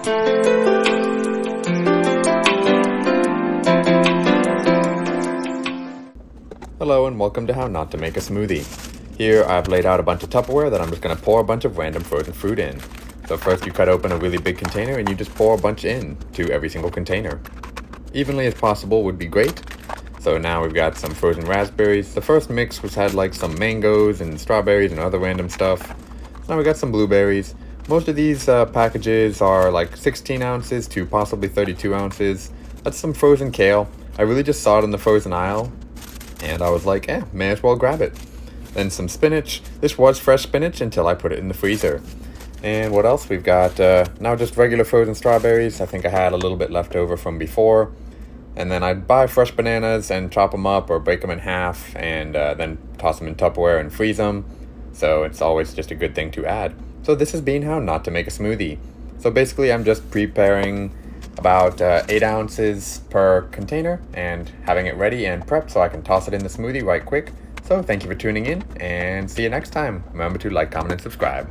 Hello and welcome to How Not to Make a Smoothie. Here I've laid out a bunch of Tupperware that I'm just going to pour a bunch of random frozen fruit in. So first you cut open a really big container and you just pour a bunch in to every single container. Evenly as possible would be great. So now we've got some frozen raspberries. The first mix had like some mangoes and strawberries and other random stuff. Now we got some blueberries. Most of these packages are like 16 ounces to possibly 32 ounces. That's some frozen kale. I really just saw it in the frozen aisle and I was like, may as well grab it. Then some spinach. This was fresh spinach until I put it in the freezer. And what else? We've got now just regular frozen strawberries. I think I had a little bit left over from before. And then I'd buy fresh bananas and chop them up or break them in half and then toss them in Tupperware and freeze them. So it's always just a good thing to add. So this has been How Not to Make a Smoothie. So basically I'm just preparing about 8 ounces per container and having it ready and prepped so I can toss it in the smoothie right quick. So thank you for tuning in and see you next time. Remember to like, comment, and subscribe.